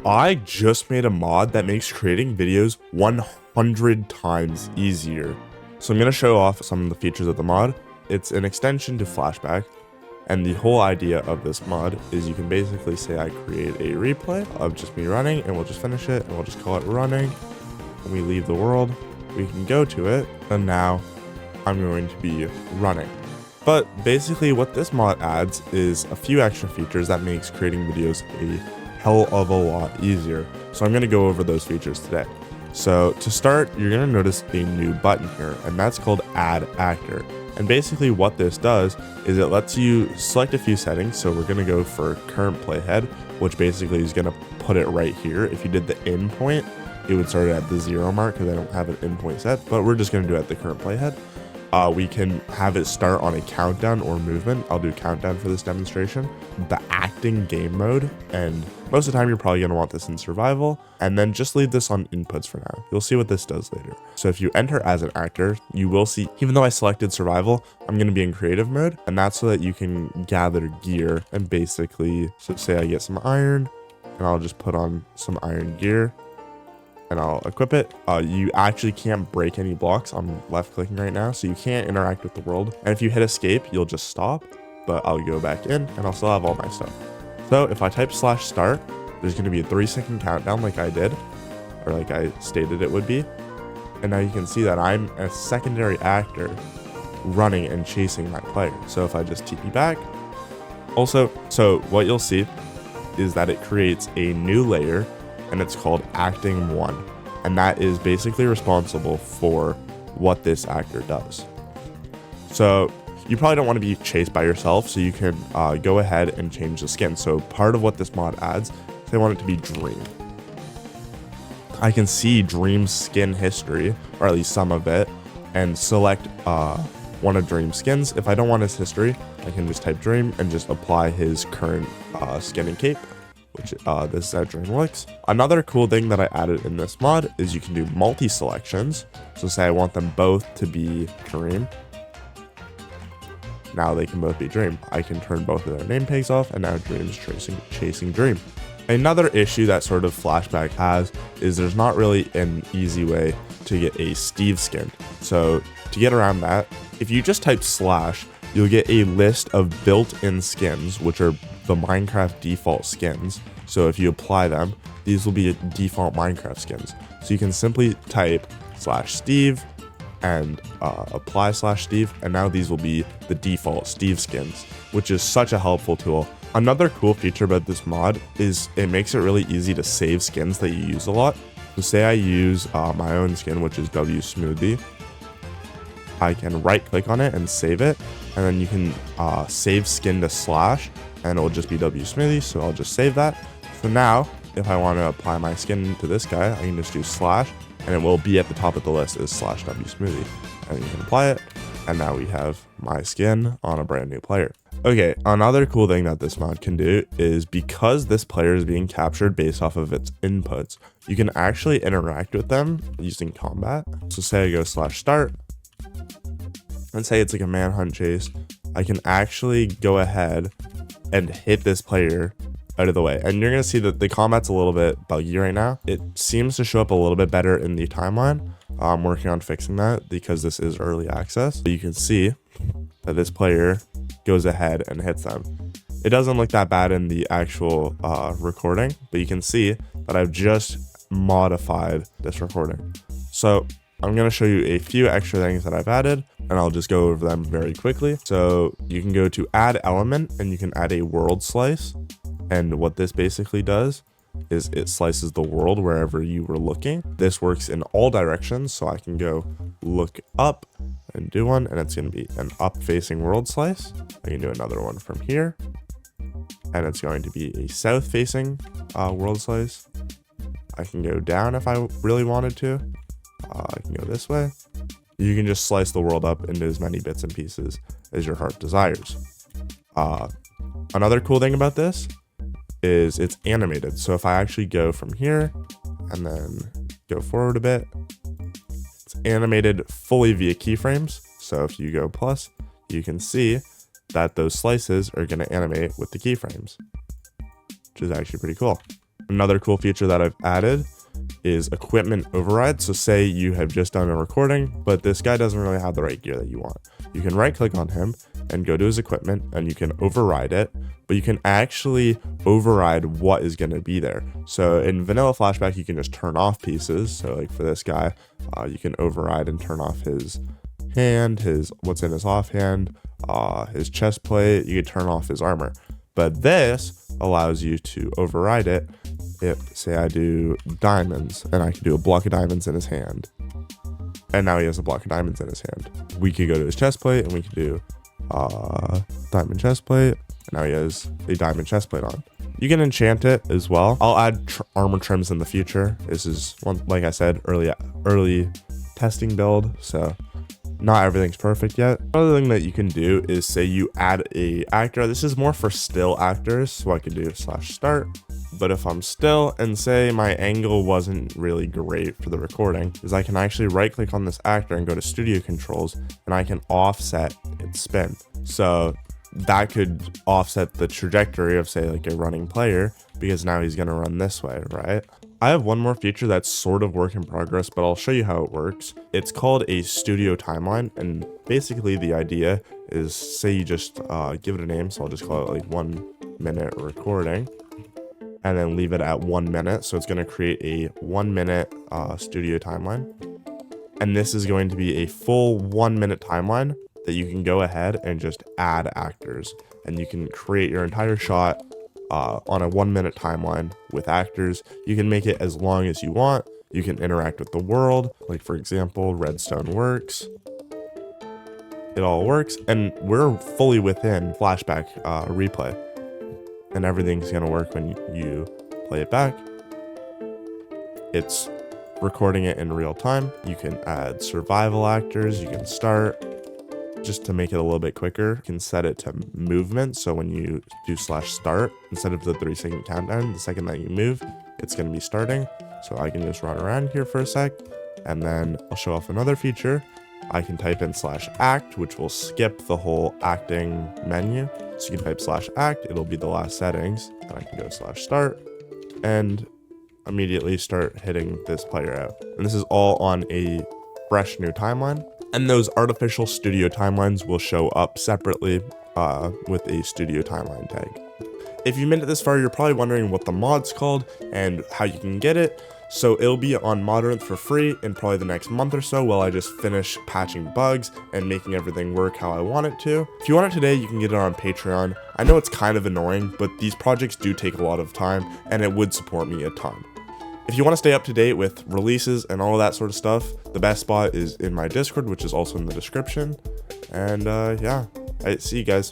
I just made a mod that makes creating videos 100 times easier. So I'm going to show off some of the features of the mod. It's an extension to Flashback, and the whole idea of this mod is you can basically say I create a replay of just me running, and we'll just finish it, and we'll just call it running. When we leave the world, we can go to it, and now I'm going to be running. But basically what this mod adds is a few extra features that makes creating videos a hell of a lot easier. So I'm going to go over those features today. So to start, you're going to notice a new button here, and that's called Add Actor. And basically what this does is it lets you select a few settings. So we're going to go for current playhead, which basically is going to put it right here. If you did the end point, it would start at the 0 mark because I don't have an end point set, but we're just going to do it at the current playhead. We can have it start on a countdown or movement. I'll do countdown for this demonstration. The acting game mode, and most of the time you're probably going to want this in survival, and then just leave this on inputs for now. You'll see what this does later. So if you enter as an actor, you will see, even though I selected survival, I'm going to be in creative mode, and that's so that you can gather gear and basically, so say I get some iron, and I'll just put on some iron gear, and I'll equip it. You actually can't break any blocks. I'm left clicking right now, so you can't interact with the world. And if you hit escape, you'll just stop, but I'll go back in and I'll still have all my stuff. So if I type /start, there's going to be a 3-second countdown like I did, or like I stated it would be. And now you can see that I'm a secondary actor running and chasing my player. So if I just TP back, also, so what you'll see is that it creates a new layer, and it's called Acting 1, and that is basically responsible for what this actor does. So you probably don't want to be chased by yourself, so you can go ahead and change the skin. So part of what this mod adds, they want it to be Dream. I can see Dream's skin history, or at least some of it, and select one of Dream's skins. If I don't want his history, I can just type Dream and just apply his current skin and cape, which this is how Dream looks. Another cool thing that I added in this mod is you can do multi-selections. So say I want them both to be Dream. Now they can both be Dream. I can turn both of their name tags off, and now Dream's chasing Dream. Another issue that sort of Flashback has is there's not really an easy way to get a Steve skin. So to get around that, if you just type /, you'll get a list of built-in skins, which are the Minecraft default skins. So if you apply them, these will be default Minecraft skins. So you can simply type /Steve and apply /Steve, and now these will be the default Steve skins, which is such a helpful tool. Another cool feature about this mod is it makes it really easy to save skins that you use a lot. So say I use my own skin, which is W Smoothie. I can right click on it and save it, and then you can save skin to / and it will just be W Smoothie, so I'll just save that. So now if I want to apply my skin to this guy, I can just do / and it will be at the top of the list as /W Smoothie, and you can apply it, and now we have my skin on a brand new player. Okay, another cool thing that this mod can do is because this player is being captured based off of its inputs, you can actually interact with them using combat. So say I go /start, and say it's like a manhunt chase, I can actually go ahead and hit this player out of the way. And you're going to see that the combat's a little bit buggy right now. It seems to show up a little bit better in the timeline. I'm working on fixing that because this is early access. So you can see that this player goes ahead and hits them. It doesn't look that bad in the actual recording, but you can see that I've just modified this recording. So I'm going to show you a few extra things that I've added, and I'll just go over them very quickly. So you can go to add element, and you can add a world slice. And what this basically does is it slices the world wherever you were looking. This works in all directions, so I can go look up and do one, and it's going to be an up facing world slice. I can do another one from here, and it's going to be a south facing world slice. I can go down if I really wanted to. I can go this way. You can just slice the world up into as many bits and pieces as your heart desires. Another cool thing about this is it's animated. So if I actually go from here and then go forward a bit, it's animated fully via keyframes. So if you go plus, you can see that those slices are going to animate with the keyframes, which is actually pretty cool. Another cool feature that I've added is equipment override. So say you have just done a recording, but this guy doesn't really have the right gear that you want. You can right click on him and go to his equipment and you can override it, but you can actually override what is going to be there. So in vanilla flashback, you can just turn off pieces. So like for this guy, you can override and turn off his hand, what's in his offhand, his chest plate. You can turn off his armor, but this allows you to override it. If say I do diamonds and I can do a block of diamonds in his hand, and now he has a block of diamonds in his hand. We could go to his chest plate and we could do diamond chest plate, and now he has a diamond chest plate on. You can enchant it as well. I'll add armor trims in the future. This is one, like I said, early testing build, so not everything's perfect yet. Another thing that you can do is say you add a actor. This is more for still actors, so I could do /start. But if I'm still and say my angle wasn't really great for the recording, is I can actually right click on this actor and go to studio controls, and I can offset its spin. So that could offset the trajectory of say like a running player, because now he's gonna run this way, right? I have one more feature that's sort of work in progress, but I'll show you how it works. It's called a studio timeline, and basically the idea is say you just give it a name, so I'll just call it like 1 minute recording, and then leave it at 1 minute. So it's going to create a 1 minute studio timeline, and this is going to be a full 1 minute timeline that you can go ahead and just add actors, and you can create your entire shot on a 1 minute timeline with actors. You can make it as long as you want. You can interact with the world, like for example, redstone works. It all works, and we're fully within flashback replay, and everything's gonna work when you play it back. It's recording it in real time. You can add survival actors. You can start. Just to make it a little bit quicker, you can set it to movement. So when you do /start, instead of the 3-second countdown, the second that you move, it's going to be starting. So I can just run around here for a sec, and then I'll show off another feature. I can type in /act, which will skip the whole acting menu. So you can type /act, it'll be the last settings, and I can go /start and immediately start hitting this player out. And this is all on a fresh new timeline. And those artificial studio timelines will show up separately with a studio timeline tag. If you made it this far, you're probably wondering what the mod's called and how you can get it. So it'll be on Modernth for free in probably the next month or so, while I just finish patching bugs and making everything work how I want it to. If you want it today, you can get it on Patreon. I know it's kind of annoying, but these projects do take a lot of time, and it would support me a ton. If you want to stay up to date with releases and all of that sort of stuff, the best spot is in my Discord, which is also in the description. And yeah, all right, see you guys.